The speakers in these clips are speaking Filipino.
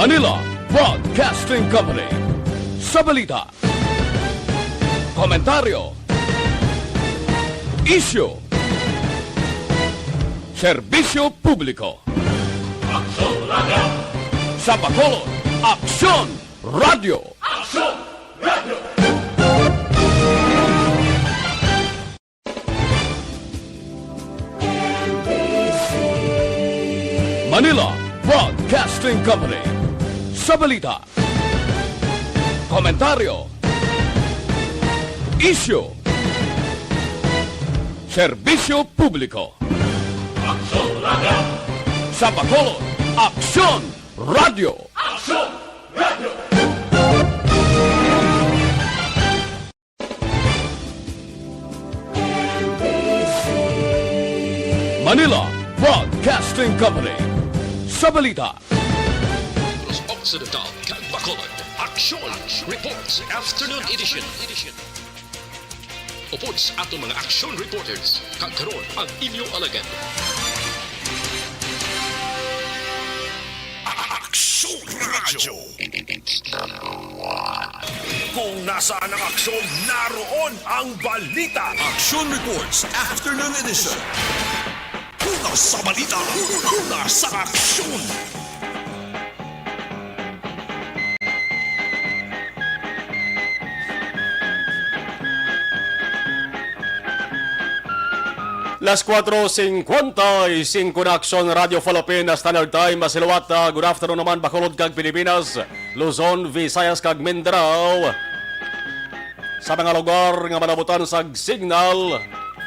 Manila Broadcasting Company. Sa balita, komentaryo, isyu, serbisyo publiko. Aksyon Radio! Sa Bacolod, Aksyon Radio! Aksyon Radio! Manila Broadcasting Company. Sa balita, komentaryo, isyu, serbisyo publiko. Aksyon Radio! Sa Bacolod, Aksyon Radio! Aksyon Radio! Manila Broadcasting Company. Sa balita, Los Occidental, Bacolod, Aksyon Reports, Afternoon Edition. Upod sa atong mga action reporters, kagkaroon ang inyong alagad. Aksyon Radio! Kung nasaan ang aksyon, naroon ang balita. Action Reports Afternoon Edition. Una sa balita, una sa aksyon. Las 4:55 na Aksyon Radio Philippines Standard Time Masiluwat. Good afternoon naman Bacolod kag Pilipinas, Luzon, Visayas kag Mindanao. Sa mga lugar nga manabutan sang signal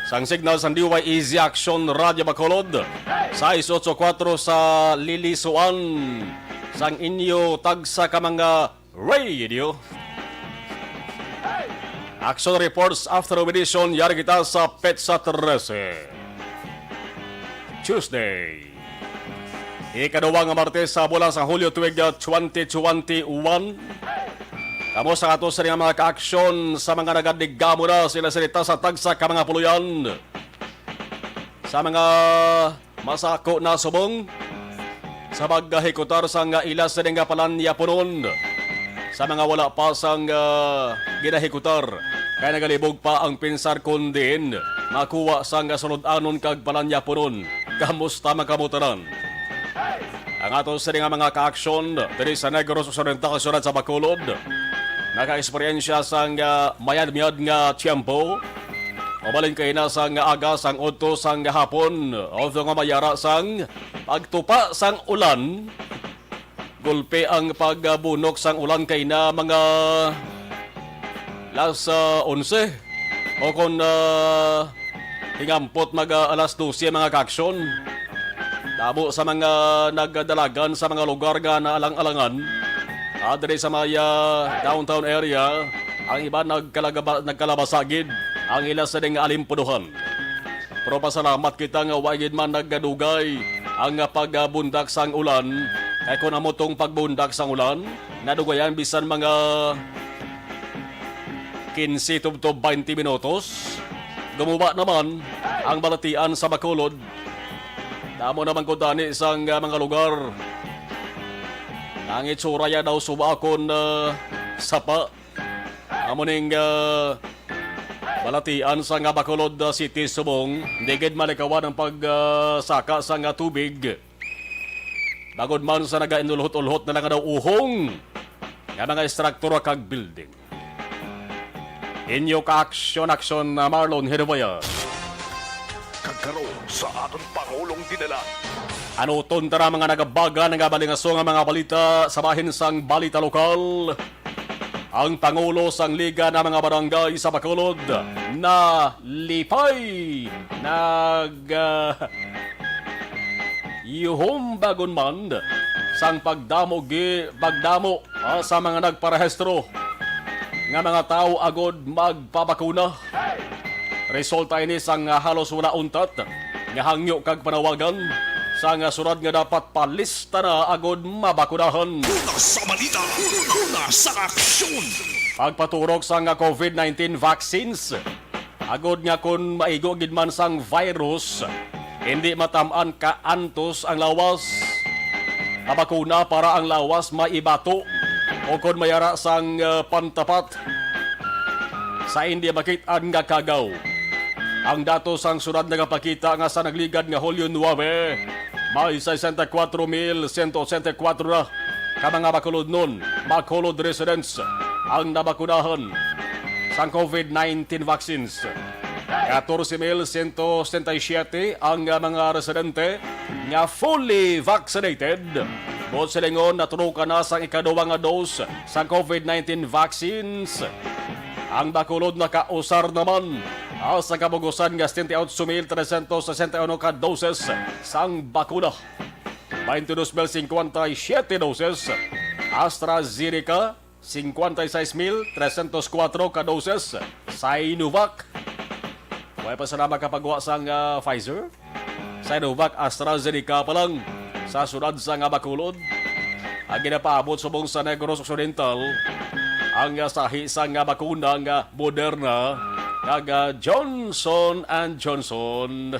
sang DYEZ Aksyon Radio Bacolod 684 sa Lilisuan sang inyo tagsa ka mga radio. Action Reports After Edition, yari kita sa Petsa 13. Tuesday. Ikaduwang Martes sa bulan sa Hulyo tuwig 2021. Kamo sa ato sa mga ka-aksyon sa mga nagadigamo na sila salita sa tagsa ka mga puluyan. Sa mga masako na subong, sa maghahikutar sa nga ilas sa nga palanya punon. Sa mga wala pa sang ginahikutar, kaya nagalibog pa ang pinsar kundin, makuha sang sunod-anon kag palanya punon. Kamusta makamutaran? Ang ato sa mga ka-aksyon, diri sa Negros Occidental Kasyonat sa Bacolod, naka-eksperyensya sang mayad-miyad nga tiyempo, mabalin kayo na sang aga, sang udto, sang hapon, o nga mayara sang pagtupa sang ulan, gulpe ang pagbunok sang ulan kay na mga las 11 o kung hingampot alas 12 mga kaksyon. Tabo sa mga nagdalagan sa mga lugar nga naalang-alangan adre sa mga downtown area, ang iba nagkalabasagid, ang ilas sa ding alimpuduhan. Pero pasalamat kita nga wagid man naggadugay ang pagbundak sang ulan. Kaya kung namutong pagbundak sang ulan, nadugayan bisan mga 15 to 20 minutos. Gumuba naman ang balatian sa Bacolod. Damo naman ko dani isang mga lugar. Ang itsuraya daw subakon sapa. Amuning balatian sa Bacolod City subong. Digid malikawan ang pagsaka sa tubig. Bagod man sa naga-inulhot-ulhot na lang daw uhong nga mga istruktura kag building. Inyo ka-aksyon Marlon Hirvaya. Kagkaroon sa aton Pangulong dinala. Ano tara mga nagabaga nagabalingaso nga mga balita sa bahin sang balita lokal. Ang Pangulo sang Liga ng mga Barangay sa Bacolod na lipay yuhom bagon man sang pagdamo sa mga nagparehistro nga mga tao agod magpabakuna. Resulta ini sang halos wala untat nga hangyo kag panawagan sang surad nga dapat palista na agod mabakunahan. Una sa balita, una sa aksyon. Pagpaturok sang COVID-19 vaccines, agod nga kun maigo gid man sang virus, hindi matamaan ka antos ang lawas. bakuna para ang lawas maibato o kung mayara sang pantapat sa India makitaan nga kagaw. Ang datos ang sunod nagapakita nga sa nagligad nga Hulyo 9, may 64,164 na ka mga bakulod nun, bakulod residents ang nabakunahan sa COVID-19 vaccines. 14,167 ang mga residente nga fully vaccinated. Bukod silingon, naturukan na sa ikaduwa nga dose sa COVID-19 vaccines. Ang bakulod na kausar naman sa kabugusan nga 78,361 ka doses sang bakuna. 22,057 doses. AstraZeneca, 56,304 ka doses. Sinovac, may pasalama kapagwa sang Pfizer. Sinovac, AstraZeneca pa lang sa sunod sa nga bakulod. Ang ginapaabot subong sa Negros Occidental ang sahi sa nga bakuna nga Moderna kag Johnson & Johnson.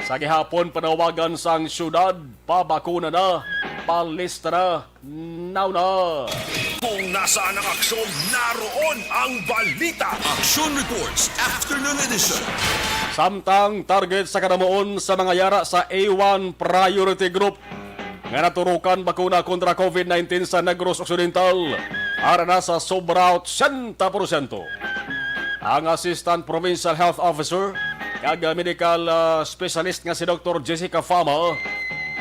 Sa gihapon panawagan sang syudad, pabakuna na, palista na, now na. Kung nasaan ang aksyon, naroon ang balita. Action Reports Afternoon Edition. Samtang target sa kanamoon sa mga yara sa A1 Priority Group nga naturukan bakuna kontra COVID-19 sa Negros Occidental ara na sa sobra 80%. Ang Assistant Provincial Health Officer kag medical specialist nga si Dr. Jessica Fama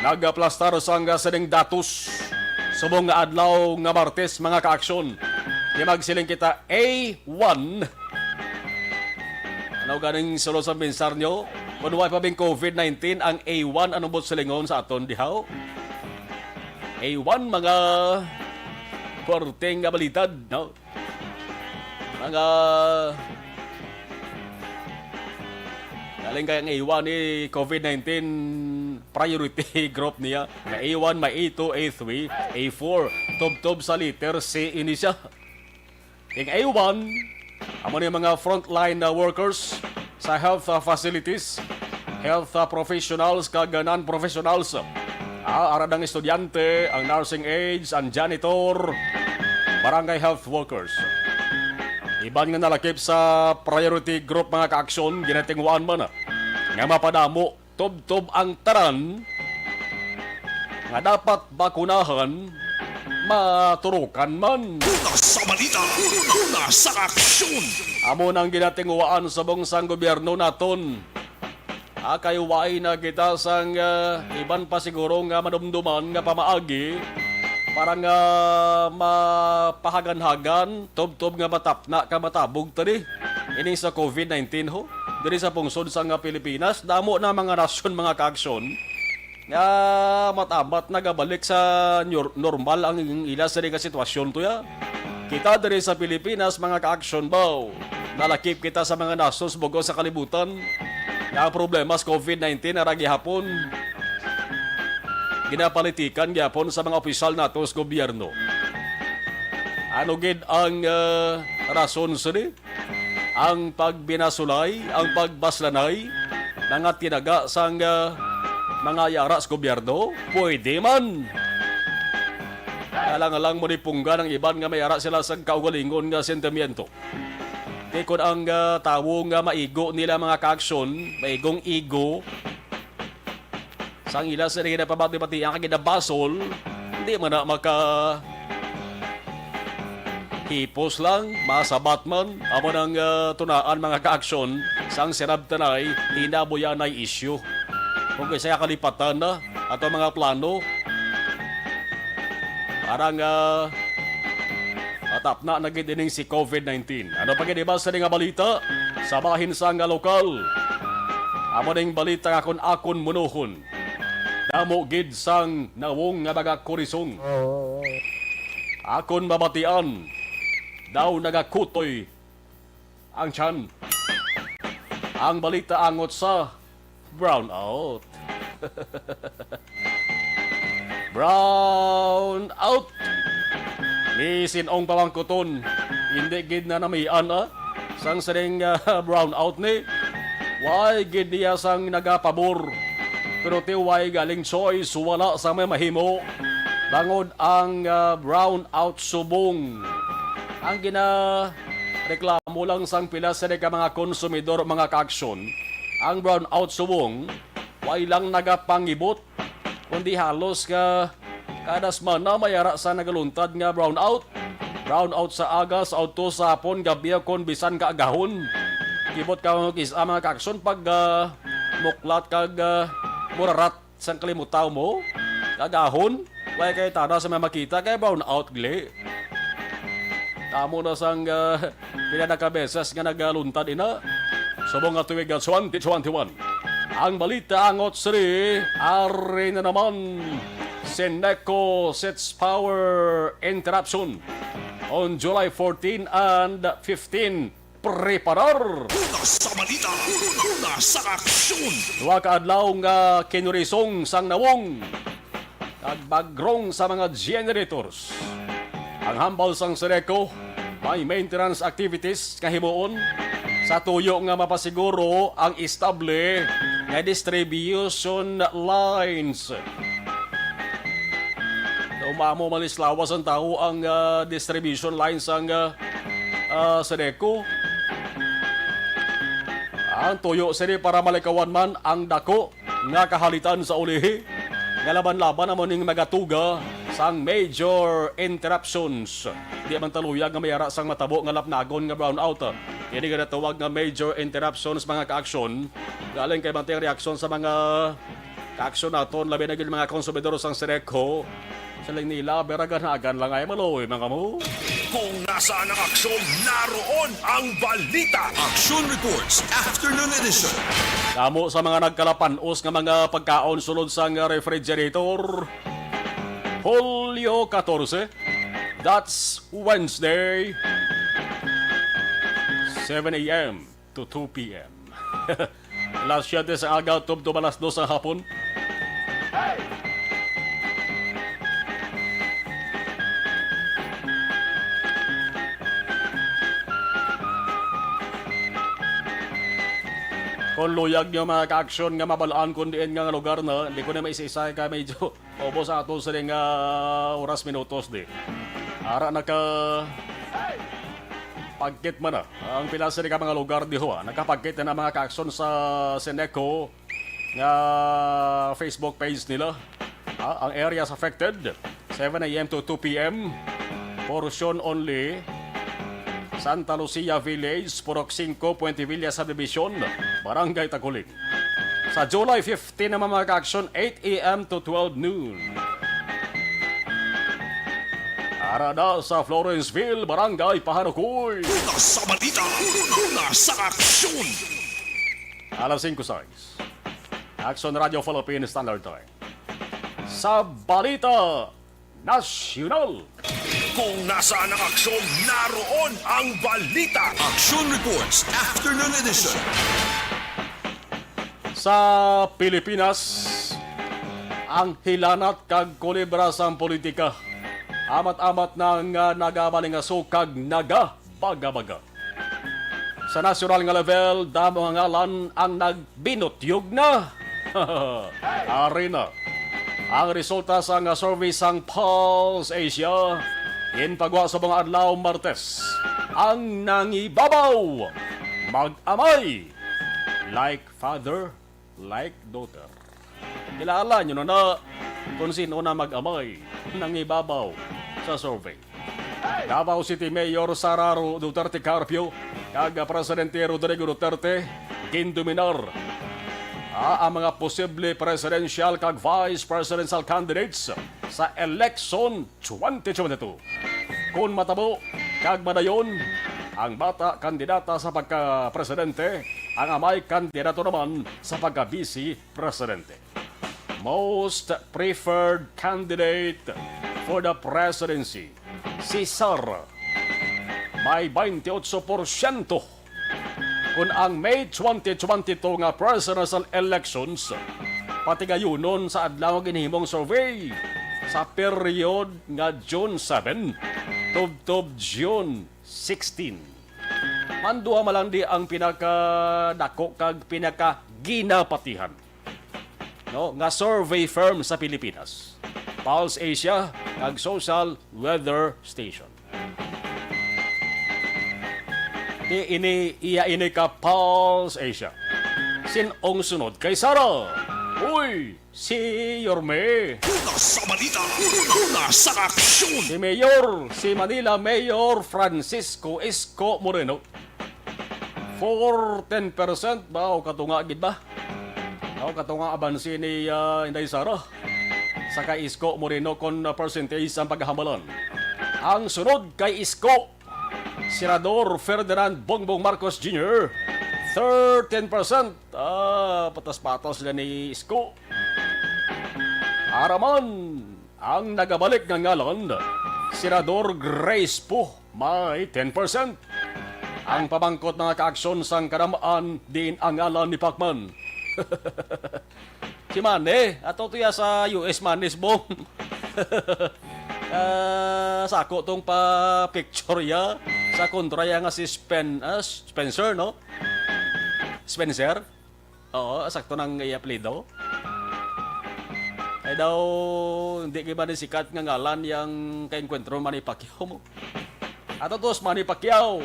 nagaplastar sang sining datos subong nga adlaw nga Martes mga kaaksyon. Di magsiling kita A1. Ano ganing sulod sa mensar nyo? Kung wala pa bing COVID-19 ang A1 anong bot silingon sa aton dihaw? A1 mga korteng nga balitad, no? Mga galing kayang A1 ni COVID-19 priority group niya. May A1, may A2, A3, A4. Tob-tob sa liter C ini siya. Yung A1, amo ni mga frontline workers sa health facilities, health professionals kag non-professionals. Aradang estudyante, ang nursing aides, ang janitor, barangay health workers. Iban nga nalakip sa priority group mga kaaksyon, ginatingwaan man nga mapadamo, tob-tob ang taran nga dapat bakunahan, maturukan man. Una sa balita, una sa aksyon. Amo nang ginatingwaan sa bungsang gobyerno naton. Kayuwain na kita sang iban pa siguro nga madumduman nga pamaagi para nga mapahagan-hagan, tob-tob nga matapna ka matabog tadi. Ini sa COVID-19 ho. Diri sa pungsod sa nga Pilipinas, damo na mga nasyon mga kaaksyon nga matabat nagabalik sa normal ang ila sa nga sitwasyon to ya. Kita diri sa Pilipinas mga kaaksyon baw. Nalakip kita sa mga nasyon bugo sa kalibutan. Ang problema sa COVID-19 na gihapon ginapalitikan gyapon sa mga opisyal nato sa gobyerno. Ano gid ang rason sini? Ang pagbinasulay, ang pagbaslanay ng tinaga sang mga yara sa gobyerno? Pwede man. Alang-alang mo ni pungga ng iban nga may yara sila sa kaugalingon nga sentimiento. Kung ang tao nga maigo nila mga kaaksyon, maigong ego, sang ila sa rin na pabati-bati ang kaginabasol, hindi man na hipos lang, masabat man, amo ng tunaan mga kaaksyon, sang sinabtanay, hinabuyan ay issue. Kung kasi kalipatan na, ato mga plano, parang atap na nagidining si COVID-19. Ano pa giniba sa nga balita? Sa bahin sa nga lokal. Amo ning balita nga akon munuhon. Damo gid sang nawong nga nagakurisong. Akon mabatian. Daw nagakutoy ang tiyan. Ang balita angot sa brownout. Brownout. Ni sinong pamangkuton, hindi gid na namian sang sering brownout ni. Why gid niya sang nagapabor Pero tiway galing choice, wala sa may mahimo. Bangod ang brown out subong. Ang reklamo lang sang pila sa mga konsumidor, mga kaaksyon, ang brown out subong, way lang nagapangibot, kundi halos kada semana mayara sa nagaluntad nga brown out. Brown out sa aga, sa auto, sa hapon, gabi kon bisan ka agahon. Kibot ka mga kaaksyon pag muklat kag murarat sang kalimutaw mo, agahon, way kay tada sa may makita kay brown out gle. Tamo na sang pinanakabesas nga nagaluntad ina. Subong nga tuwig 2021. Ang balita angot siri, ari na naman Seneco sets power interruption on July 14 and 15. Preparar! Una sa balita, una sa aksyon. Duwa ka adlaw nga kinurisong sang nawong kag bagrong sa mga generators. Ang hambal sang Seneco may maintenance activities kahimuon sa tuyo nga mapasiguro ang estable nga distribution lines. Umamo malislawas ang tao ang distribution lines ang Seneco. Ang tuyo sini para malikawan man ang dako nga kahalitan sa ulihi. Nga laban-laban naman ning magatuga sang major interruptions. Di man taluyag nga mayara sang matabo nga lapnagon nga brownout. Kini nga natawag nga major interruptions mga kaaksyon. Galing kay bantay reaksyon sa mga kaaksyon naton labi na gyud mga konsumidor sang Seneco. Saling nila beraganagan lang ay maloy mga mo. Kung nasaan ang aksyon, naroon ang balita. Action Reports Afternoon Edition. Damo sa mga nagkalapanos nga mga pagkaon sulod sang refrigerator. Hulyo 14. That's Wednesday. 7 a.m. to 2 p.m. Alas 7 sa agaw, tubto alas 2 sa hapon. Kung luyag nyo mga ka-aksyon nga mabalaan kung diin nga lugar na, hindi ko na maisa-isa ka medyo obo sa ato sa ring oras minutos di. Ara pagkit man na ang pila sa ring mga lugar di ho. Nakapagkit na mga ka-aksyon sa Seneco nga Facebook page nila. Ang areas affected, 7 a.m. to 2 p.m. Portion only. Santa Lucia Village, Purok 5, Puente Villa Subdivision, Barangay Taguling. Sa July 15 na mga ka-aksyon, 8 a.m. to 12 noon. Arada sa Florenceville, Barangay Pahanukoy. Una sa balita, una sa aksyon. Alas 5:06. Action Radio Philippine Standard Time. Sa Balita National. Kung nasaan ang aksyon, naroon ang balita. Action Reports Afternoon Edition. Sa Pilipinas, ang hilanat kag kulibra sa politika. Amat-amat nang nagabaling sukag naga-baga-baga. Sa nasyonal nga level, damo nga ngalan ang nagbinutyog na. Arena. Ang resulta sa nga survey sang Pulse Asia, in pagwa sa mga adlaw Martes, ang nangibabaw, mag-amay, like father, like daughter. Kilala nyo na kung sino na mag-amay, nangibabaw sa survey. Davao City Mayor Sara Duterte Carpio, kag Presidente Rodrigo Duterte, gindominar ang mga posible presidential kag vice presidential candidates sa election 2022. Kung matabo kag madayon, ang bata kandidata sa pagka-presidente, ang amay kandidato naman sa pagka-vice presidente. Most preferred candidate for the presidency, si Sara, may 28%. Kung ang May 2022 nga presidential elections, pati gayunon sa adlaw ginhimong survey sa period nga June 7 to June 16. Manduha malandi ang pinakadako kag pinakaginapatihan. no, nga survey firm sa Pilipinas. Pulse Asia kag Social Weather Station. Ini ka Pulse Asia. Sinong sunod kay Sara? Uy, si Yorme. Una sa balita, una sa aksyon. Si Manila Mayor Francisco Isko Moreno. For 10% ba o katunga gid ba? O katunga abansi ni Inday Sara. Saka Isko Moreno kon percentage ang paghamalan. Ang sunod kay Isko, Senador Ferdinand Bongbong Marcos Jr. 13%. Patas-patas sila ni Isko. Araman, ang nagabalik ng ngalan, Senador Grace Poe, may 10%. Ang pamangkot mga kaaksyon sang karamaan, din ang ngalan ni Pacman. Si Mane, ato tuya sa US Manis Bong. Sako tong pa-picture ya sa kontra ya nga si Spencer, no? Spencer? Oo, sakto nang i-apelido. Ay daw, hindi kayo ba sikat nga ngalan yung ka-enkwentro Manny Pacquiao mo? Ato tos Manny Pacquiao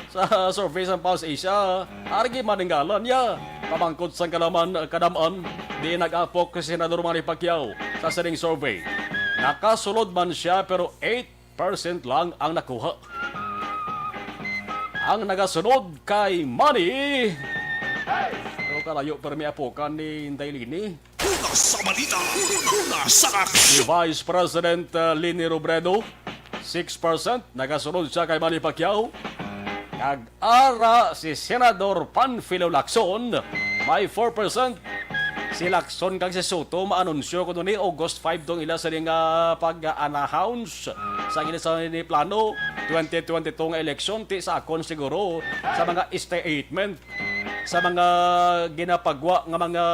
sa survey sa Pulse Asia, argi man ang ngalan niya. Pamangkot sa kadamaan, di nag-apok si Senador Manny Pacquiao sa sining survey. Nakasulod man siya pero 8% lang ang nakuha. Ang nagasunod kay Manny, pero kalayo pero may apokan ni Inday Lini. Una sa balita, una sa Si aksyon. Vice President Lini Robredo, 6%. Nagasunod siya kay Manny Pacquiao. Kag-ara si Senador Panfilo Lacson, may 4%. Si Lacson kag si Soto maanunsyo kuno ni August 5 dong ila sa nga pag-announce sa ila sa ni plano 2022 nga eleksyon ti sa akon siguro sa mga statement sa mga ginapagwa nga mga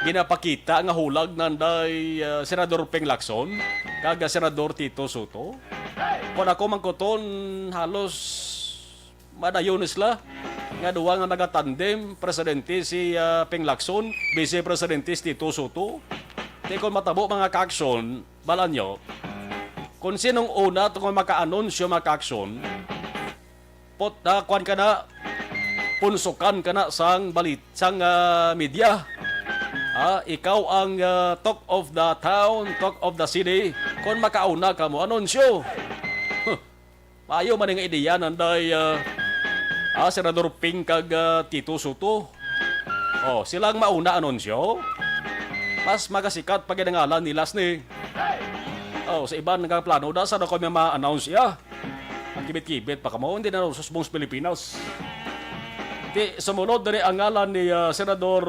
ginapakita nga hulag nanday Senador Ping Lacson kag Senador Tito Soto. Kung ako mangkuton halos madayon isla nga duwa nga nagatandem presidente si Ping Lacson, vice presidente si Tito Soto. Di kung matabo mga kaaksyon, balan nyo, kung sinong una tungkol maka-anunsyo mga kaaksyon, kuan ka na, punsukan ka na sang balit, sang media. Ikaw ang talk of the town, talk of the city. Kung makauna ka mo, anunsyo. Maayo man nga ideya nanday Senador Ping kag Tito Soto. Silang mauna anunsyo. Mas magasikat pag ginangalan nilas ni. Sa iba nga plano da sana ko may ma-announce ya. Ang kibit-kibit pa kamo hindi na susbong Pilipinas. Sumunod dali ang ngalan ni Senador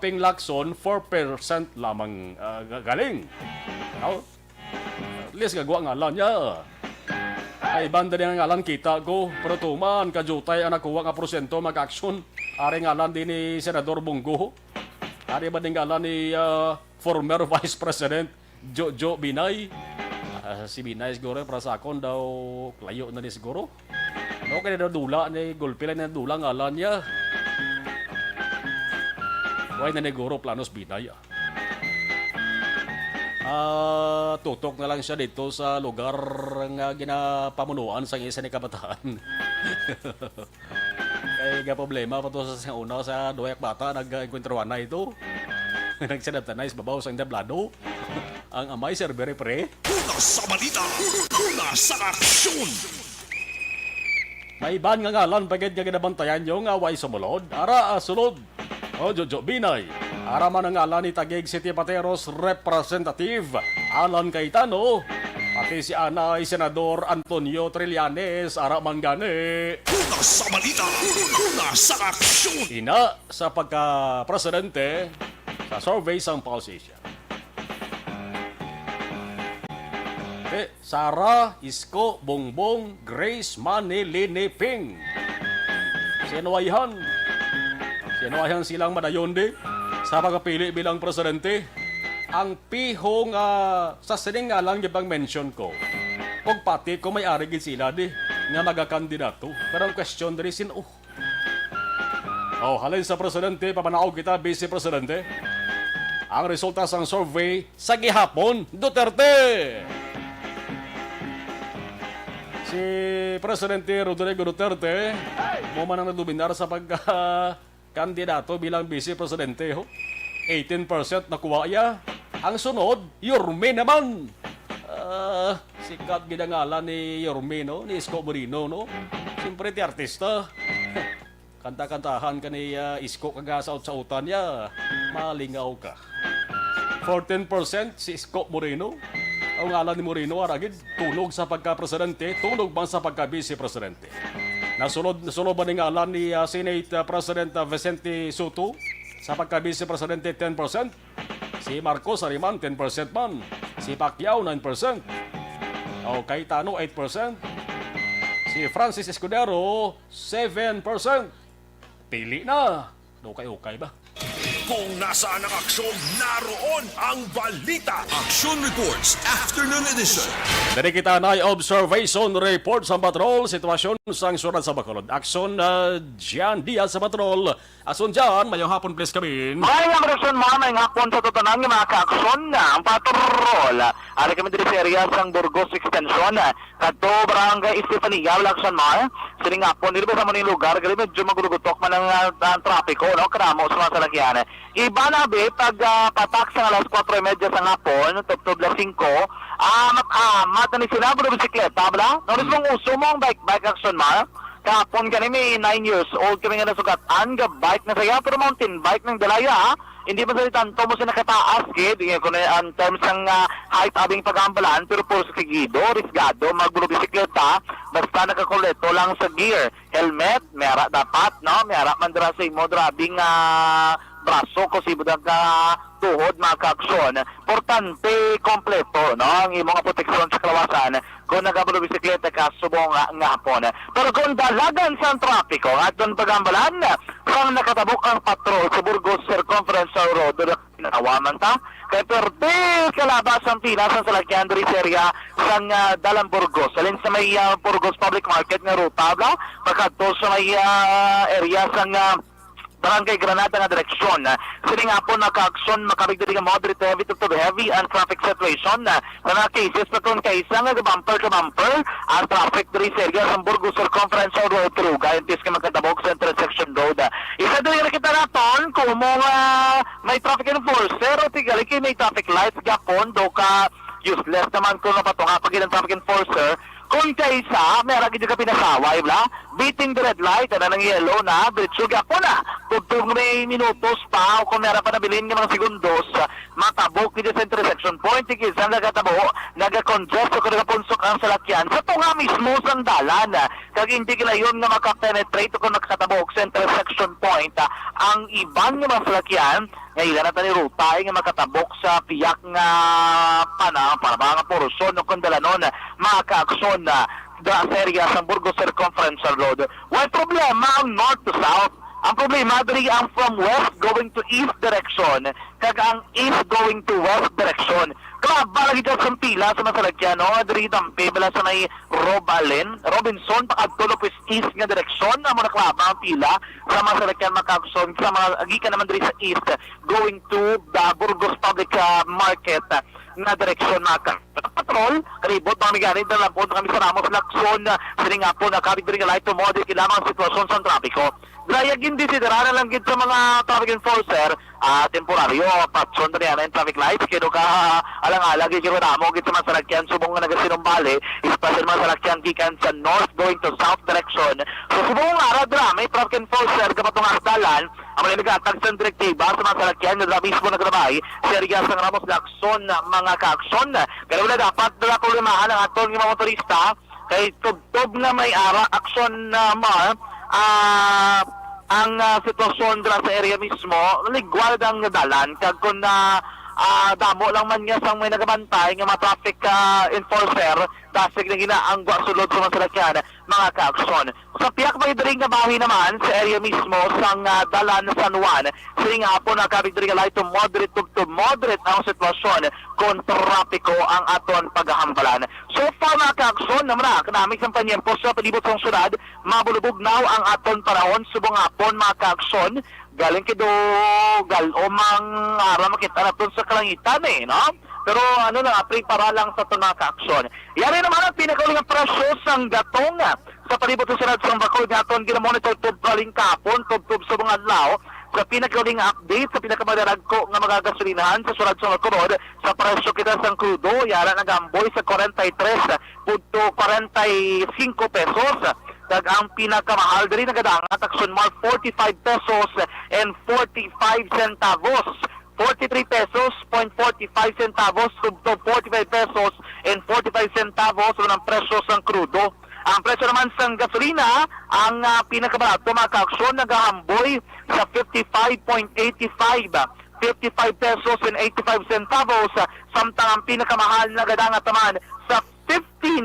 Ping Lacson, 4% lamang galing. At least gagawa ngalan niya. Ay banda din ang ngalan kita ko, pero tuman kajutay ang nakuha nga porsyento mag-aksyon. Ari ngalan din ni Senador Bongo. Ari ba din ngalan ni former Vice President Jojo Binay. Si Binay siguro para sa akon daw layo na ni siguro. No, kaya daw dula ni gulpila na dula ngalan niya. Why na negoro planos Binay. Tutok na lang siya dito sa lugar nga ginapamunuan sa isa ni kabataan. Kaya problema pa to sa una sa duwayak bata nag-enkwentruan na ito. Nagsadaptanay sa babaw sa entablado. Ang amay serbere pre. Una sa balita, una sa aksyon. May iban nga ngalan pagid nga ginabantayan nyo nga way sumulod. Ara sulod. Jojo Binay. Ara man ang ngalan ni Taguig City Pateros Representative Alan Cayetano. Pati si Anay Senador Antonio Trillanes. Ara man gani. Una sa balita, una sa aksyon. Ina sa pagka-presidente sa survey sa Pulse Asia. Sara, Isko, Bongbong, Grace, Manny, Lini, Ping. Sinuwayhan silang madayon di sa pagkapili bilang presidente. Ang pihong sa sining nga lang gibang mention ko. Kung pati ko may arigid sila di nga magakandidato. Pero ang question diri Halin sa presidente, pamanaog kita, Vice Presidente. Ang resulta sang survey sa gihapon, Duterte. Si Presidente Rodrigo Duterte, mo man ang naluminar sa pagka-kandidato bilang Vice Presidente. 18% nakuha niya. Ang sunod, Yorme naman. Sikat ginangalan ni Yorme, no? Ni Isko Moreno, no? Siyempre, ti artista. Kanta-kantahan ka ni Isko kagasaot-sautan niya. Malingaw ka. 14% si Isko Moreno. Ang ngalan ni Moreno, aragid, tulog sa pagka-presidente, tulog bang sa pagka-vice-presidente. Nasunod ba ni ngalan ni Senate President Vicente Soto sa pagka-vice-presidente 10%? Si Marcos Ariman 10% man. Si Pacquiao 9%. O Cayetano 8%. Si Francis Escudero 7%. Pili na. Ukay-ukay ba? Kung nasaan ang aksyon, naroon ang balita. Action Reports Afternoon Edition. Dari kita na observation report sa patrol, sitwasyon sa syudad sa Bacolod. Aksyon Jan Diaz sa patrol. Aksyon Jan, mayong hapon please kami. May nga reaksyon mo, may nga hapon sa tutunan ng mga kaaksyon na ang patrol. Ari kami diri sa area sang Burgos Extension. Kato barangay Estefania, aksyon mo. Sining hapon, dito ba sa mga lugar, kaya medyo magulugutok man ang trapiko, no? Karamo sa mga salakyan. Iba na be, pag patak sa alas 4:30 sa hapon, tubtob la 5, mata ni sila, bro, bisikleta, bala? Noris mong uso mo ang bike action, ma? Kahapon kami may 9 years old kami nga nasugatan, bike na saya, pero mountain bike ng dalaya, ha? Hindi pa sa tanto mo siya nakataas, kid, kung ang terms ng height abing pagambalan, pero po sa kigido, risgado, magburo bisikleta, basta nakakuleto lang sa gear. Helmet, mayara dapat, no? Mayara mandara sa imo, drabing braso ko si budag tuhod mga kaaksyon. Portante kompleto, no? Ang imong proteksyon sa kalawasan kung nagabalo bisikleta ka subong nga hapon. Pero kung dalagan sa trapiko at doon pagambalan, kung nakatabok ang patrol sa Burgos Circumference Road, nawaman ta, kay perte kalabas ang pila sa salakyan diri sa area sang Dalang Burgos. Alin sa may Burgos Public Market nga ruta, bla? Pagkadto sa may area sang Barangay Granada nga direksyon. Sini nga po naka-aksyon makabigdiri nga moderate heavy to heavy and traffic situation. Sa mga cases na kung kaisa nga bumper ang traffic diri sa area sa Burgos Circumference Road through gayantis ka magkatabog sa intersection road. Isa diri na kita naton kung may traffic enforcer o tigali kay may traffic lights gapon do ka useless naman kung napatunga pag ilang traffic enforcer. Kung kaisa, meron ka pinasaway, bla? Beating the red light, ano ng yellow na, diretsuga po na. Tugtog may minutos pa, o kung meron pa nabilin ng mga segundos, matabok dito sa intersection point, ikisa nagatabo, nagakongest o kung nagapunsok ang salakyan. Sa tunga mismo sang dalan, kag hindi kila yun na makapenetrate o kung nakatabok sa intersection point, ang ibang mga salakyan, ngayon na tani ruta ay nga makatabok sa piyak nga para mga porosyon o kundalanon mga kaaksyon na sa area sa Burgos Circumference Road. Why problema ang north to south? Ang problema diri ang from west going to east direction kag ang east going to west direction. Klaba lagi dyan sa pila sa masalagyan, no? Diri dampi bala sa may Robinson, pakadtulo po east nga direksyon, na muna klaba ang pila sa masalagyan makakson, sa mga agikan naman diri sa east, going to the Burgos Public Market na direksyon na patrol, karibot, pamigani, dalapod kami sa Ramos Lakson, sining nga po, nakabit diri nga light to model, kilamang sitwasyon sa trapiko. Drayagin desideranan lang gid sa mga traffic enforcer, temporaryo, patson na yan ang traffic lights, kino ka alang-alang gid mo gid sa mga salakyan, subong nga nagasinumbali, especially mga salakyan gikan sa north going to south direction. So subong nga, may traffic enforcer, kapatong asdalan, ang mga nag-atag sa direktiba sa mga salakyan, na mismo nagrabay, serya sa Ramos Lakson, mga kaaksyon, kaya wala dapat na kulimahan ang atong mga motorista, kay tubtob na may aksyon na ang sitwasyon dira sa area mismo, ligwal ang dalan kag kun damo lang man nga sang may nagabantay nga mga traffic enforcer dasig na ginaangwa sulod sa masalakyan mga kaaksyon. Sa piyak may dring nga bawi naman sa area mismo sang Dalan San Juan. Sining hapon nakabig dring light to moderate ang sitwasyon kung trapiko ang aton paghahambalan. So far mga kaaksyon naman kanamig sang panyempo sa palibot ng syudad mabulubog now ang aton panahon subong hapon mga kaaksyon. Galing kido galomang ara makita natin sa kalangitan no? Pero ano na, prepara lang sa tunang kaaksyon. Yari naman ang pinakauling presyo sang gatong sa palibot ng Sarad sang Bacol gaton ginamonitor tubbaling kapon, tub sa mga adlaw. Sa pinakauling update, sa pinakamadaragko nga mga gasolinahan sa Sarad sang Bacol, sa presyo kita sang crudo, yara nagamboy sa 43 punto 45 pesos. Ang pinakamahal diri nagadangat Action Mart 45 pesos and 45 centavos. 43 pesos, 0.45 centavos, to 45 pesos and 45 centavos ang presyo ng crudo. Ang presyo naman sa gasolina, ang pinakabarato mga kaaksyon, nagahamboy sa 55.85. 55 pesos and 85 centavos. Samtang ang pinakamahal nagadangat naman sa 59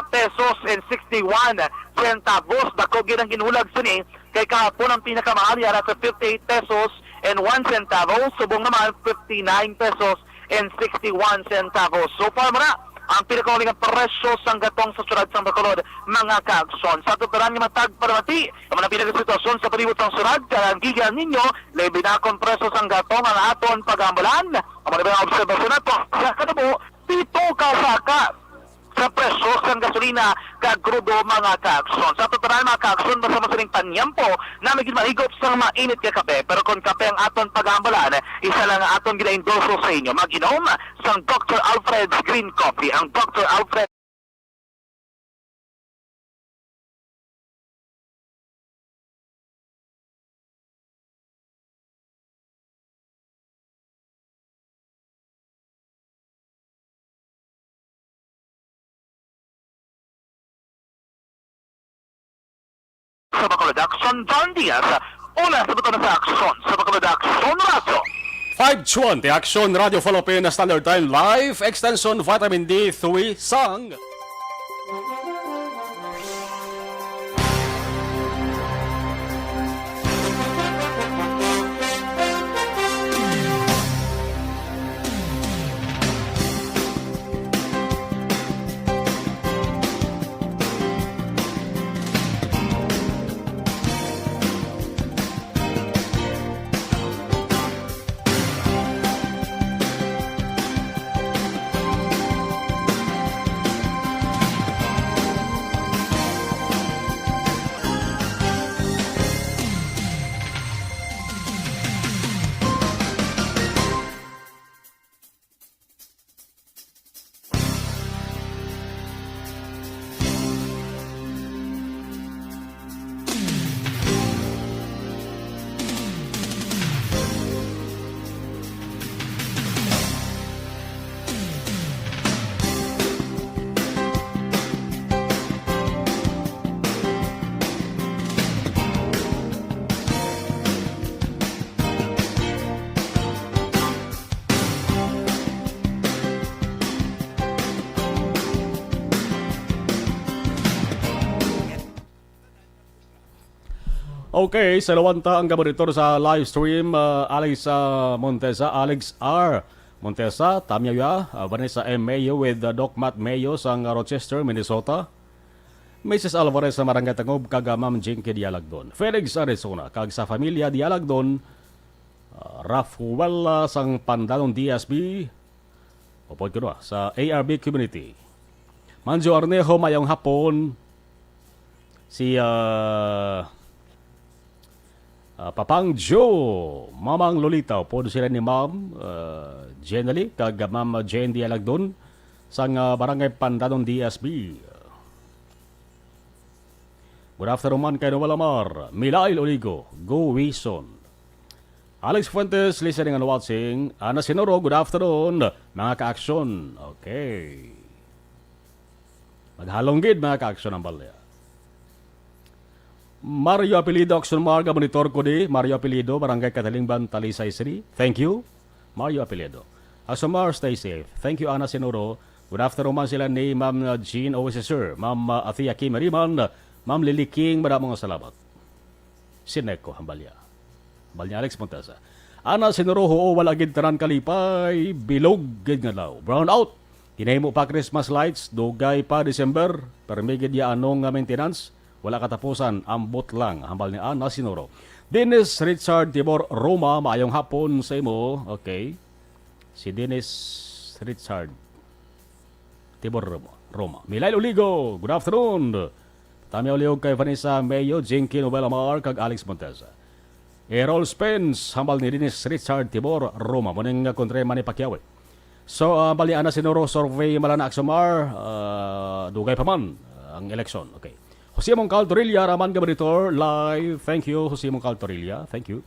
pesos and 61 centavos. Dako ginang ginulag sini kay kahapon ang pinakamahal yara sa 58 pesos and 1 centavo. Subong naman 59 pesos and 61 centavos. So far muna ang pinakauling presyo sang gatong sa Surad sang Bacolod mga kaaksyon. Sa tuturan nga matag paramati ang mga pinakasitwasyon sa palibot ng Surad kalangigan ninyo labi na akong presyo sang gatong ang aton pagambulan. Ang mga obserbasyon na to sa kanabo pito kasaka sa presyo sang gasolina kag crudo mga kaaksyon. Sa tuturan mga kaaksyon basta masaling panyampo na maging mahigop sang mainit ka kape. Pero kung kape ang aton pagambulan, isa lang ang aton gina-endorso sa inyo. Mag-inom sang Dr. Alfred's Green Coffee. Ang Dr. Alfred sa Bacolod Action, John Diaz, una sa buto na sa aksyon, sa Bacolod Action Radio. 520 Action Radio Philippine Standard Time Live Extension Vitamin D3 Sang Okay, sa lawanta ang gaboritor sa live stream, Alex Montesa, Alex R. Montesa, Tamyaya, Vanessa M. Mayo with Doc Matt Mayo sa Rochester, Minnesota. Mrs. Alvarez sa Marangay Tangob, kag Ma'am Jinky Dialagdon. Felix Arizona, kag sa familia Dialagdon, Rafuel sang Pandanon DSB, upod ko na, sa ARB Community. Manjo Arnejo, mayong hapon, si Papang Joe, Mamang Lolita, po sila ni Ma'am Jenny, kag Ma'am Jen Dialagdon, sang Barangay Pandanon DSB. Good afternoon man kay Walamar, Milail Oligo, Go Wison. Alex Fuentes, listening and watching. Ana Sinoro, good afternoon, mga ka-aksyon. Okay. Maghalong gid mga ka-aksyon ang balya. Mario Apelido, Action Marga, monitor ko di. Mario Apelido, Barangay Catalingban, Talisay City. Thank you, Mario Apelido. Asomar, stay safe. Thank you, Ana Sinuro. Good afternoon man sila ni Ma'am Jean Oweser, Ma'am Athia Kim Mariman, Ma'am Lily King, maraming salamat. Sineko, Hambalya. Hambalya Alex Montesa. Ana Sinuro, wala gid tanan kalipay, bilog gid nga law. Brown out. Kinahimo pa Christmas lights, dugay pa December, permigid ya anong maintenance, wala katapusan, ambot lang, hambal ni Ana Sinuro. Dennis Richard Tibor Roma, maayong hapon sa imo. Okay. Si Dennis Richard Tibor Roma. Milay Uligo, good afternoon. Tami uliog kay Vanessa Mayo, Jinky Novela Mar, kag Alex Montesa. Errol Spence, hambal ni Dennis Richard Tibor Roma, muning kontre Manny Pacquiao. So, bali Ana Sinuro, survey malana Axomar, dugay pa man ang eleksyon. Okay. Jose Moncal Torilla, Raman Gabaritor, live. Thank you, Jose Moncal Torilla. Thank you.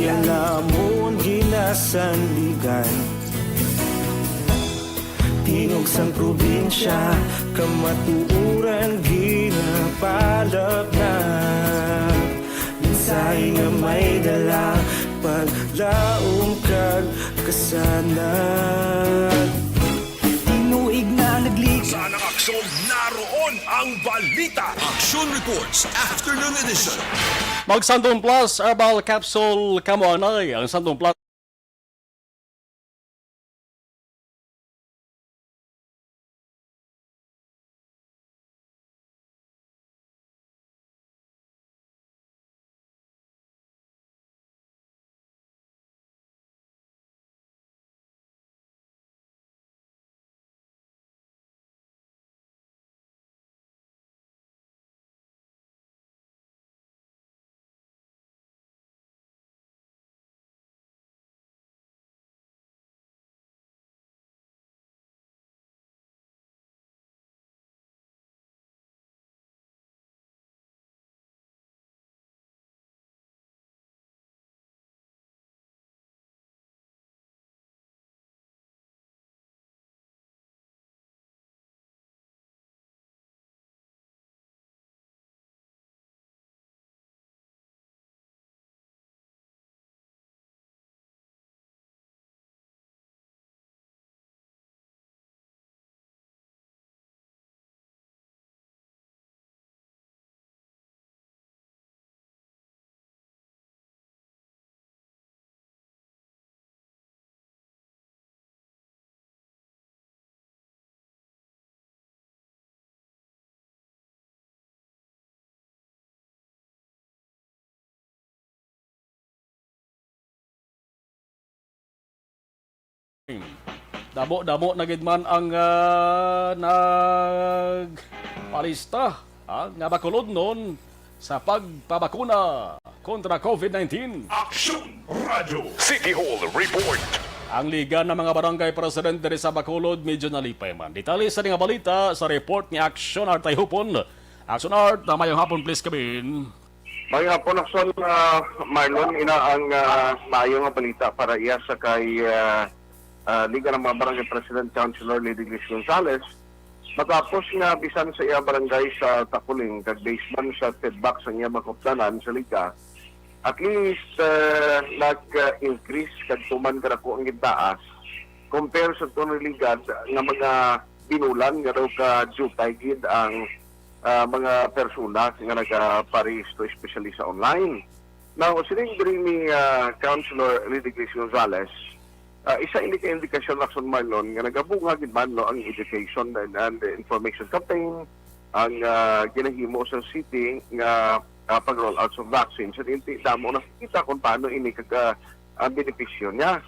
Iya namon ginasandigan Tingog sang probinsya Kamatuuran ginapalap na Minsay nga may dala Paglaom kag kasanag Tinuig na naglik Saan ang aksyon? Naroon ang balita. Action Reports Afternoon Edition. Mag-Santong Plus Herbal Capsule Kamuanay. Ang Santong Plus damo-damo na gid man ang nagpalista nga bakulod nun sa pagpabakuna kontra COVID-19. Action Radio City Hall Report. Ang liga ng mga barangay presidente sa Bacolod medyo nalipay man. Detalye sa nga balita sa report ni Action Art ay hupon. Action Art, na mayong hapon please kabin. May hapon Action Marlon, ina ang maayong nga balita para iya sa kay Liga ng mga Barangay President Councilor Lady Grace Gonzales. Matapos nga bisan sa iya barangay sa Takuling, kag baseman sa feedback sa iya makuptanan sa Liga, at least nag-increase kag tuman kadako ang gintaas compare sa tunay Liga nga mga binulan nga daw ka jutay gid ang mga persona nga nagparehisto especially sa online. Now, sining diri ni Councilor Lady Grace Gonzales, isa indikasyon Lacson Marlon nga nagabunga gid man no ang education and the information campaign ang ginahimo sa city nga pag-roll out of vaccines. At hindi damo nakikita kung paano ini ang benepisyo niya.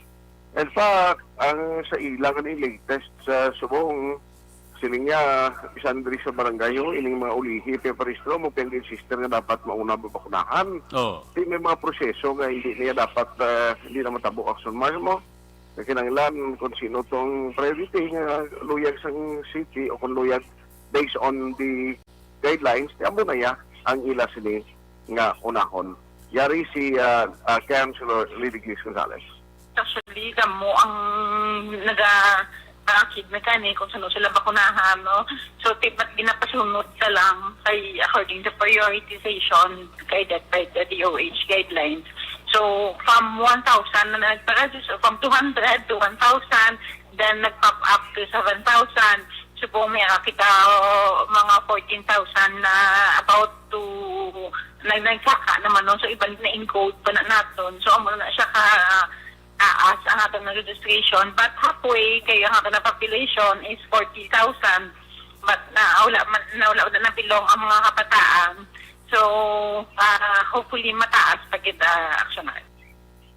In fact, ang sa ilang ang latest sa subong siling niya isan diri sa barangay yung ining mga ulihi paperistro mo pending system nga dapat mauna babakunahan. May mga proseso nga hindi niya dapat hindi na matabo action mo. Kinanglan kung sino tong priority nga luyag sa city o kung luyag based on the guidelines, amo na ya ang ila sini nga unahon. Yari si Councilor Lady Grace Gonzales. Actually, mo ang nag-akid mechanic kung saan sila bakunahan, no? So, tipat ginapasunod sa lang kay according to prioritization guided by the DOH guidelines. So, from 1,000 na nagpa-register, from 200 to 1,000, then nag-pop up to 7,000. So, may kita mga 14,000 na about to nagsaka naman, no? So, iba na encode pa na natin. So, amo na siya taas ang atong registration. But halfway kayo ang atong population is 40,000. But naula na bilong ang mga kabataan. So, hopefully mataas pa kita action.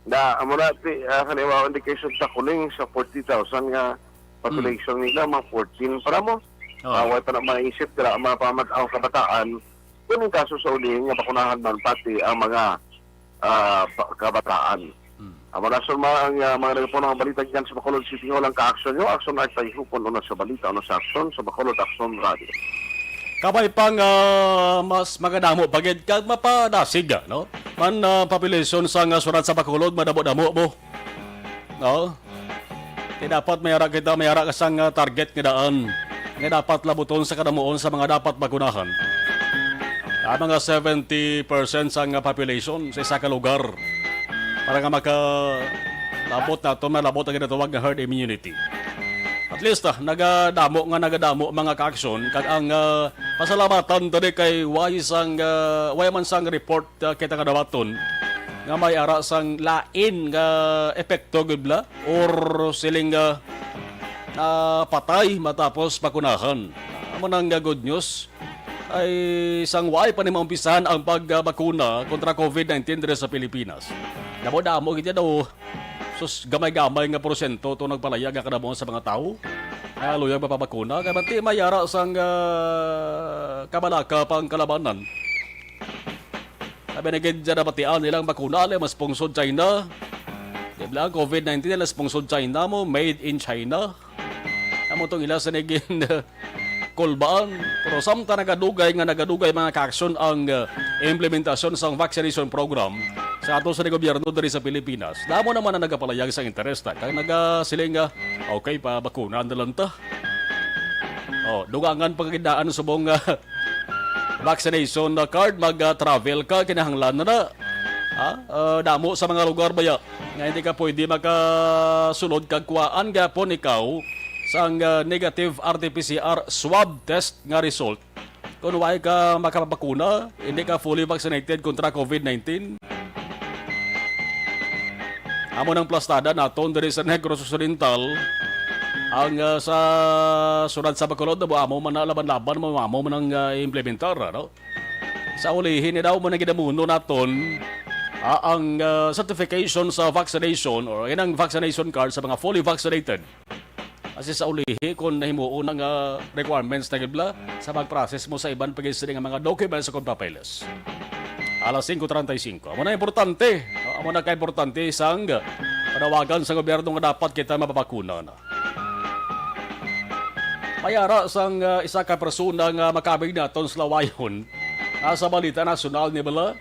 Amo na kaniwa indication sa kuling sa 40,000 nga population nila, mga 14 para mo. Wala pa na maisip nila ang mga ang kabataan. Kung yung kaso sa uli nga bakunahan man pati ang mga kabataan. Amo na ang mga nagpunang balita dyan sa Bacolod City Hall ang ka-action nyo. Action na tayo hupon una sa balita, una sa action sa Bacolod Action Radio. Kabay pang mas magadamo bagid kag mapadasig no? Man population sa nga surat sa Bacolod, madamo-damo mo. No? Di dapat mayara ka sang target nga daan. Nga dapat labuton sa kadamuon sa mga dapat bakunahan. Mga 70% sa population sa isa ka lugar. Para nga labot na ito, malabot ang ginatawag na herd immunity. At least, nagadamo mga ka-aksyon. Kag ang pasalamatan tadi kay way man sang report kita nga dawaton nga may ara sang lain nga epekto gudla or siling patay matapos bakunahan. Amo nang good news ay isang way pa ni maumpisahan ang pagbakuna kontra COVID-19 dito sa Pilipinas. Damo-damo kita daw. Sus gamay-gamay nga porsyento to nagpalayag nga kadamon sa mga tao. Luyag mapabakuna kay bati mayara sang kabalaka pang kalabanan. Sabi na gidya na batian nilang bakuna ale mas sponsor China. Dibla COVID-19 na sponsor China mo, made in China. Amo tong ila sa naging kulbaan. Pero samta nagadugay mga ka-aksyon ang implementasyon sa vaccination program sa ato sa gobyerno diri sa Pilipinas. Damo naman na nagapalayag sa interes ta. Kaya nagasiling okay pa bakuna na lang ta. Dugangan pagkakindaan subong vaccination card, mag-travel ka, kinahanglan na. Damo sa mga lugar baya. Nga hindi ka pwede makasunod kagkuhaan gapon ikaw sa negative RT-PCR swab test nga result. Kung why ka makapabakuna, hindi ka fully vaccinated kontra COVID-19. Amo ng plastada naton diri sa Negros Occidental ang sa sunod sa Bacolod na amo man na laban-laban mo man ang implementar, no? Sa ulihin ni daw mo na ginamuno naton ang certification sa vaccination or inang vaccination card sa mga fully vaccinated. Kasi sa ulihi kung nahimuon ang requirements na gibla sa mag-process mo sa ibang pag-isiling ang mga documents sa kong papeles. Alas 5:35. Amo na importante. Amo na ka-importante isang panawagan sa gobyerno nga dapat kita mapapakuna na. Mayara sang isa ka persona nga makabig naton sa lawayon sa balita nasyonal ni bala.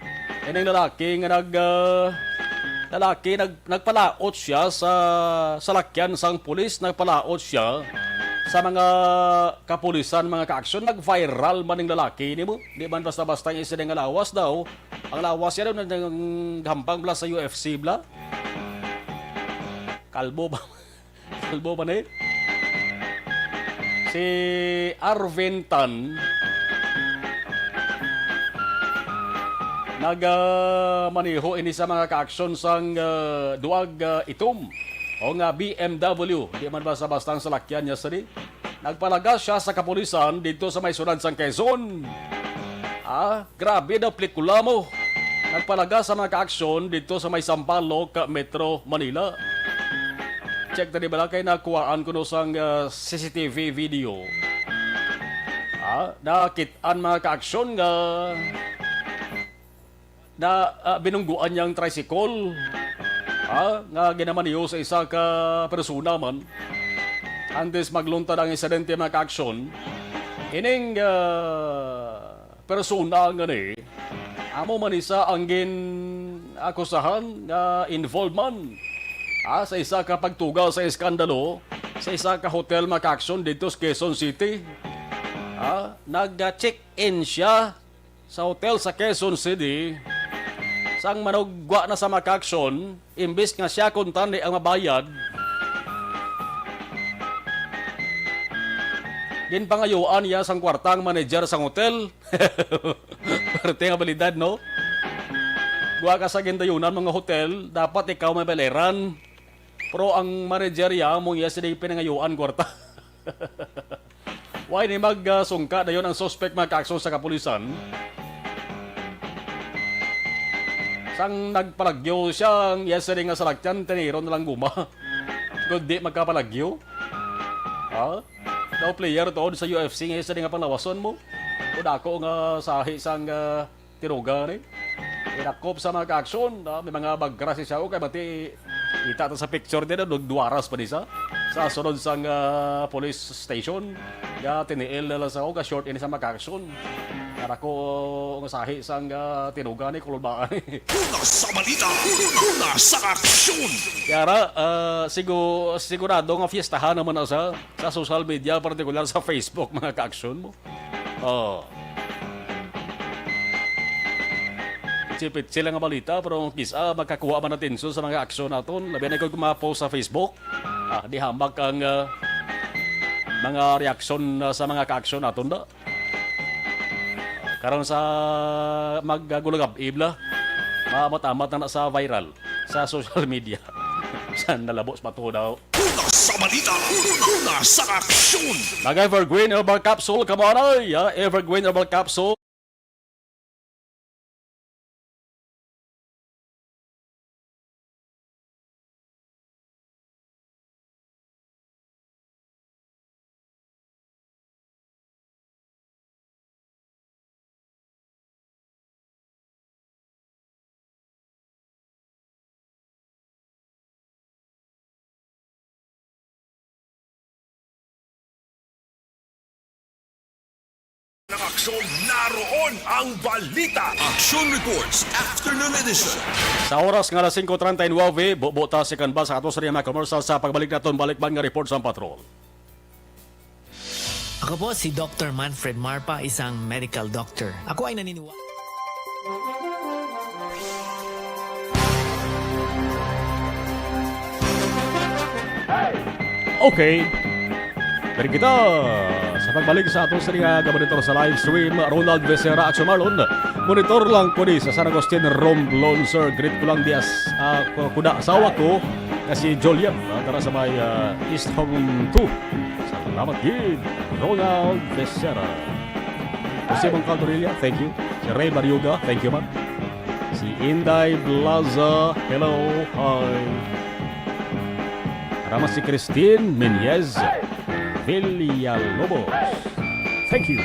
Ining lalaki nga nagpalaot siya sa salakyan sang pulis, nagpalaot siya sa mga kapulisan, mga ka-aksyon. Nag-viral man ng lalaki ni mo. Di man basta-basta yung isa nga lawas daw. Ang lawas yan daw naghampang bla sa UFC bla. Kalbo ba? Kalbo ba na yun? Si Arvin Tan nagmaniho ini sa mga ka-aksyon sang duwag itom o nga BMW. Di man basta-basta ang salakyan niya sa di. Nagpalagas siya sa kapulisan dito sa may sunod sang Quezon. Grabe daw pelikula mo. Nagpalagas sa mga ka-aksyon dito sa may Sampaloc, Metro Manila. Check tadi bala kay nakuhaan ko no sang CCTV video. Nakitaan mga ka-aksyon nga na binungguan niyang tricycle. Nga ginaman niyo sa isa ka persona man. Antes magluntad ang insidente mga ka-aksyon. Ining persona nga ni amo man isa ang akusahan nga involvement sa isa ka pagtugaw sa iskandalo sa isa ka hotel mga ka-aksyon dito sa Quezon City. Nag-check-in siya sa hotel sa Quezon City. Sang manugwa na sa mga ka-aksyon, imbis nga siya kuntan ang mabayad, ginpangayuan niya sang kwartang manager sang hotel. Parte nga balidad, no? Guwa ka sa gindayunan mga hotel, dapat ikaw may baleran. Pero ang manager ya, mong iya sila pinangayuan kwarta. Why ni magsungka na yun ang suspect mga ka-aksyon sa kapulisan? Sang nagpalagyo siya, ang iya sila nga salakyan, tiniro na lang guma. Kundi magkapalagyo. Daw player to sa UFC nga isa nga panglawason mo. O dako nga sahi sang tiruga ni. Inakop sa mga ka-aksyon, may mga bagras siya o kay bati kita sa picture din, nagduwaras pa nisa sa sunod sang police station. Ga tiniil na lang sa ako, ga short ini sa mag-action. Para ko ang sahi sang tinuga ni kulubaan. Una sa balita, una sa aksyon. Kaya sigurado nga fiestahan naman na sa social media, partikular sa Facebook, mga ka-aksyon mo. Oh. Sipit sila nga balita, pero kisa magkakuha man natin sa mga aksyon natin. Labi na ko gumapost sa Facebook. Di hambak ang mga reaksyon sa mga ka-aksyon natin na. Karon sa maggulagab ibla, maamat-amat na sa viral sa social media. Saan nalabos pa to daw? Una sa balita, una sa aksyon. Nag-Evergreen Herbal Capsule, come on ay! Evergreen Herbal Capsule. Ng aksyon, naroon ang balita. Action Reports, Afternoon Edition. Sa oras nga 5:39, bubuta si Kanba sa ato sa mga commercial sa pagbalik naton balikban nga report sa patrol. Ako po si Dr. Manfred Marpa, isang medical doctor. Ako ay naniniwala. Okay. Dari kita sa pagbalik sa atong sariya monitor sa live stream, Ronald Becerra, Action Marlon. Monitor lang ko di sa San Agustin Romblon, sir. Greet ko lang di kuda asawa ko na si Joliet. Tara sa may East Home 2. Salamat gid, Ronald Becerra. Si Bang Caldorilla, thank you. Si Ray Mariuga, thank you man. Si Inday Plaza, hello, hi. Tara si Christine Menyez Villalobos. Thank you.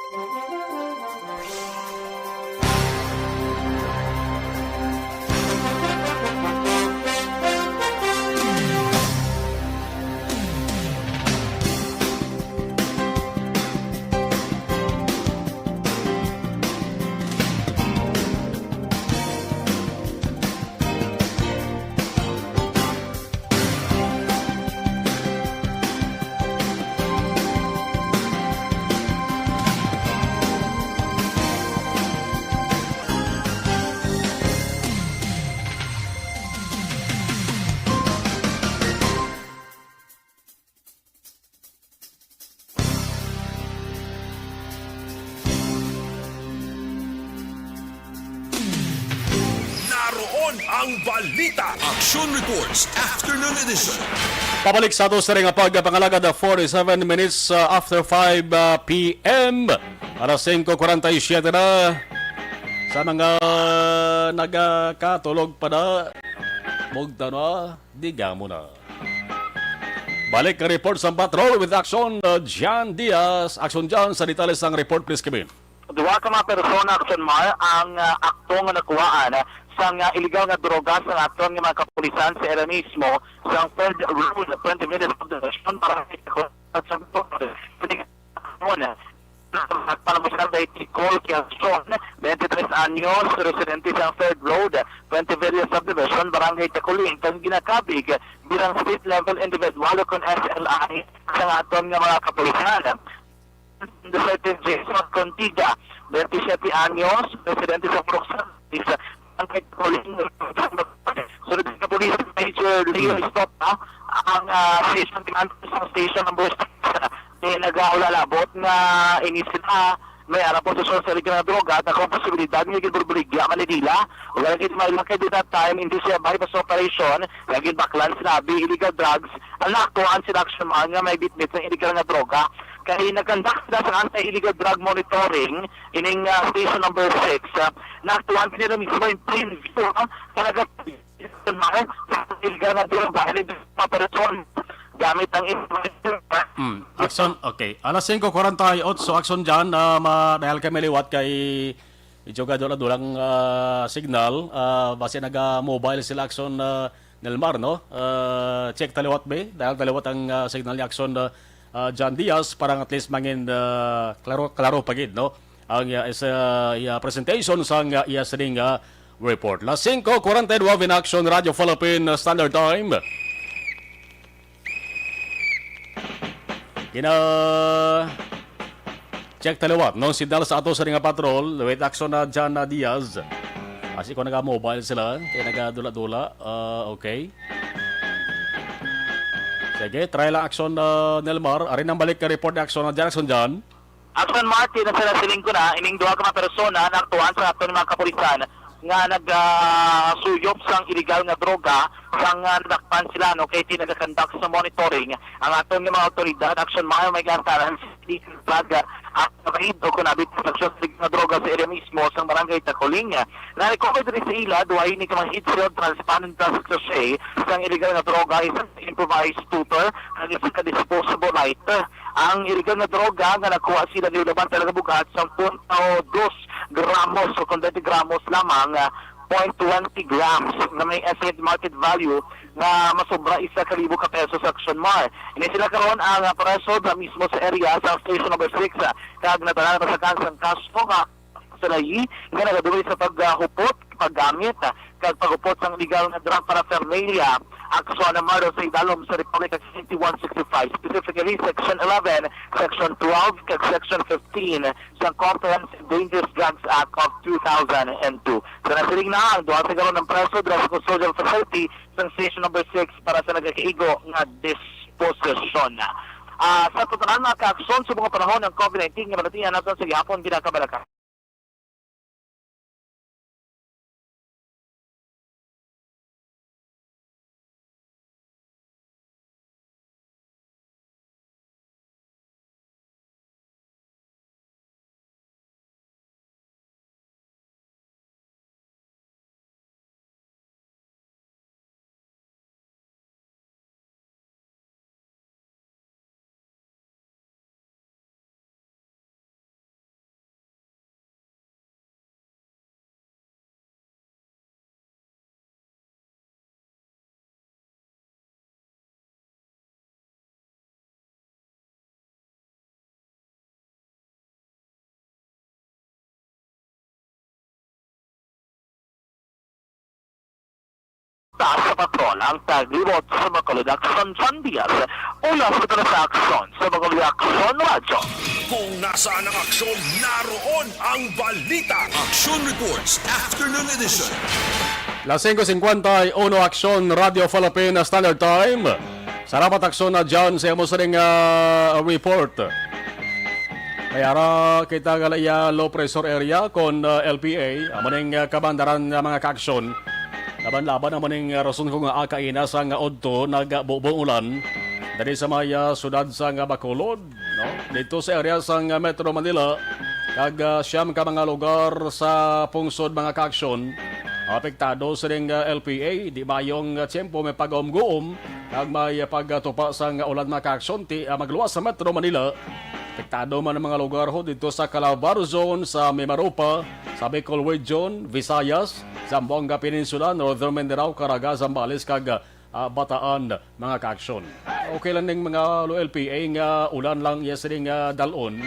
Naroon ang balita. Action Reports Afternoon Edition. Pabalik sa ato sa ring pagpangalagad na 47 minutes after 5 p.m. Alas 5:47 na. Sa mga nagkatulog pa na, mugda na, diga mo na. Balik ka report sa patrol with Action John Diaz. Action John, sa detalles ng report, please come in. Duwa ka mga persona, Action Mar, ang akto nga nakuhaan sa illegal nga droga sa aton nga mga kapulisan sa era mismo sa third rule 20 minutes of the session para sa Palamusan by Ticol Kiason, 23 anyos, residente sa Third Road, 20 Villa Subdivision, Barangay Taculing, kang ginakabig bilang state-level individual con SLI sa aton nga mga kapulisan. The certain Jason Contiga, 27 anyos, residente sa Proxan, Barangay Taculing, sunod sa Police Major Leo Estopa, ang station command sa station number 6, nag-aulalabot na inisila may arapon sa illegal na droga at ang posibilidad ng gilburbuligya Manila o lagi malaki din that time hindi siya bypass operation lagi baklan sinabi illegal drugs ang naktuan sila action nga may bitbit ng illegal na droga kaya nagkandak sila sa anti-illegal drug monitoring ining station number 6 naktuan pinila mismo in plain view talaga illegal na droga operation gamit ang information. Action, okay. Alas 5:48, so action dyan. Dahil kami liwat kay Ijoga dulang signal. Base naga-mobile sila action Nelmar, no? Check taliwat ba? Dahil taliwat ang signal ni action John Diaz, parang at least mangin klaro pagid, no? Ang presentation sa iya sining report. Alas 5:42 in action Radio Philippine Standard Time. Check taliwat no signal sa ato sa ring patrol with action na John Diaz. Kasi ko naga-mobile sila kaya naga-dula-dula. Okay. Sige, try lang action Nelmar. Arin ang balik ka report na action na Jackson John. Action Martin na sila siling ko na ining duha ka mga persona na aktuhan sa ato ng mga kapulisan nga nagsuyop sang illegal nga droga sang nadakpan sila no kay nagakandak sa monitoring ang atong mga otoridad action may gantaran drug at raid o kunabit sa nga droga sa area mismo sang barangay Taculing na recover din sa ila duay ni kamang heat-sealed transparent plastic sachet sang illegal nga droga isang improvised tutor ang isang disposable lighter ang illegal na droga nga nakuha sila ni Ulaban talaga bugat sa 0.2 gramos o 20 gramos lamang 0.20 grams na may estimated market value na masobra 1,000 ka pesos sa Action Mar. Ini sila karon ang preso mismo sa area sa station number 6 kag natanan sa kansang kaso nga sa layi nga nagaduli sa paghupot paggamit kag paghupot sang legal nga drug paraphernalia aksyon na maro sa idalom sa Republic Act 2165 specifically section 11 section 12 kag section 15 sa Comprehensive Dangerous Drugs Act of 2002 so nasiling na ang duha sa karon ng preso dra sa custodial facility sa station number 6 para sa nagkaigo nga disposition sa totalan mga kaaksyon sa mga panahon ng COVID-19 nga malatihan natin sa gihapon ginakabalaka taas sa patrol ang taglibot sa Bacolod Aksyon San Diaz. Ulas ito na sa aksyon sa Bacolod Aksyon Radyo. Kung nasaan ang aksyon, naroon ang balita. Action Reports Afternoon Edition. Las 5:51 Aksyon Radio Philippine Standard Time. Salamat aksyon na dyan sa imo sa ring report. Mayara kita galaya low pressure area kon LPA amaning kabandaran nga mga kaaksyon. Laban-laban amaning rason ko nga akaina sa nga odto nagbubong ulan dari sa may sudad sa nga Bacolod, no? Dito sa area sa nga Metro Manila kag siyam ka mga lugar sa pungsod mga kaaksyon apektado sa ring LPA di mayong tiyempo may pag-umguom kag may pagtupa sa nga ulan mga kaaksyon ti magluwas sa Metro Manila. Apektado man ang mga lugar ho dito sa Calabar Zone, sa Mimaropa, sa Bicol Region, Visayas, Zamboanga Peninsula, Northern Mindanao, Caraga, Zambales, kag Bataan, mga kaaksyon. Okay lang ng mga LPA nga ulan lang yes ring dalon,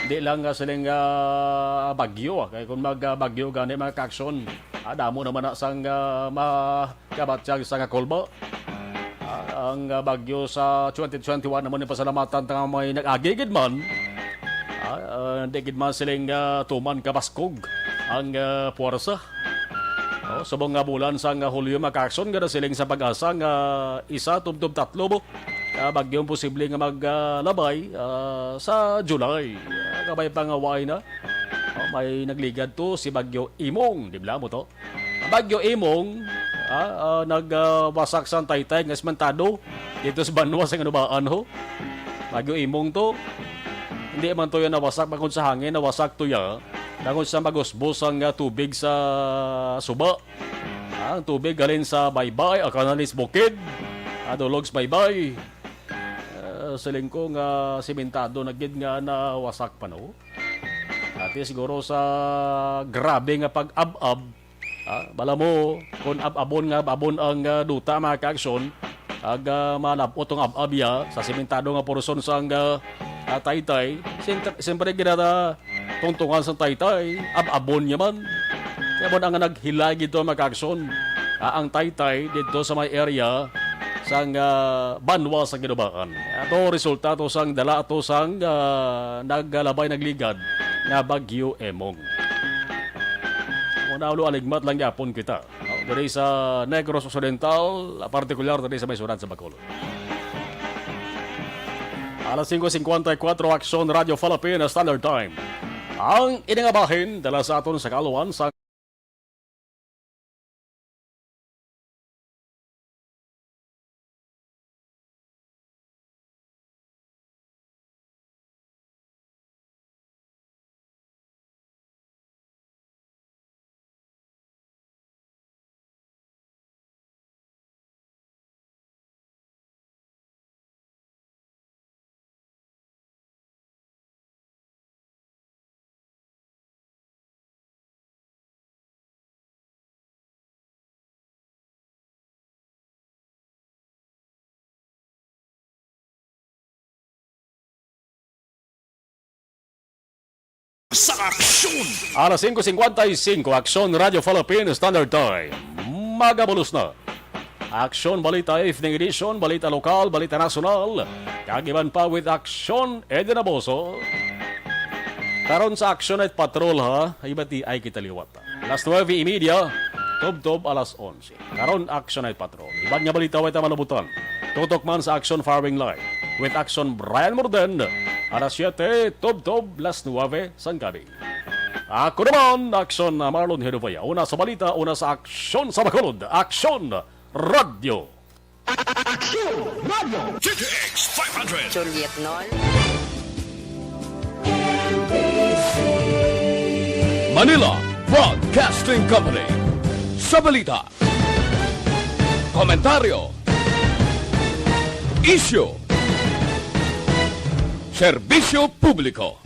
hindi lang siling bagyo. Kaya kung magbagyo gani mga kaaksyon, damo naman na sang makabatsyag sa kolba. Ang bagyo sa 2021 naman yung pasalamatan nga may nag-agigid man. Digid man siling tuman kabaskog ang puwersa. Subong nga bulan sa Hulyo makakson nga siling sa pag-asa nga isa, tubtub, tatlo bagyong posible nga maglabay sa July. Kabay pangaway na. May nagligad to si Bagyo Imong. Di ba mo to? Bagyo Imong nagwasak sa Taytay nga sementado dito sa Banwa sa Ganubaan ho. Bagyo Imong to hindi man to yan nawasak bakit sa hangin nawasak to ya bakit sa magusbos ang tubig sa suba. Ang tubig galing sa Baybay Akanalis Bukid adulog sa Baybay siling ko nga sementado nagid nga nawasak pa no. Ati siguro sa grabe nga pag-ab-ab bala mo, kung abon nga abon ang duta mga kaaksyon, ag malabot ang ababya sa simentado nga porson sa Taytay, siyempre ginata tungtungan sa Taytay, abon niya man. Kaya mo ang naghilay dito mga kaaksyon, ang Taytay dito sa may area sa Banwa sa Ginubaan. Ito resultato sang dala ito sang naggalabay nagligad nga Bagyo Emong. Muna ulo aligmat lang yapon kita. Dari sa Negros Occidental, partikular dari sa may surat sa Bacolod. Alas 5:54 Aksyon Radio Philippine Standard Time. Ang inangabahin dala sa aton sa kaluan sa aksyon. Alas 5:55 Aksyon Radio Philippine Standard Time. Magabulos na. Aksyon Balita Evening Edition, Balita Lokal, Balita Nasional. Kagiban pa with Aksyon Edinaboso. Karon sa Aksyon at Patrol ha, ibati ay kita liwat. Alas 9:30, Tob-tob alas 11. Karon Aksyon at Patrol. Iban nga balita way malabutan. Tutok man sa Aksyon Firing Line. With Aksyon Brian Morden. Alas 7, Tob-tob, las 9 sang gabi. Ako naman, Aksyon Marlon Herubaya. Una sa balita, una sa Aksyon sa Bacolod. Aksyon Radio. Aksyon Radio. GTX 500. Juliet Nol. Manila Broadcasting Company. Sa balita, komentaryo, issue, serbisyo publiko.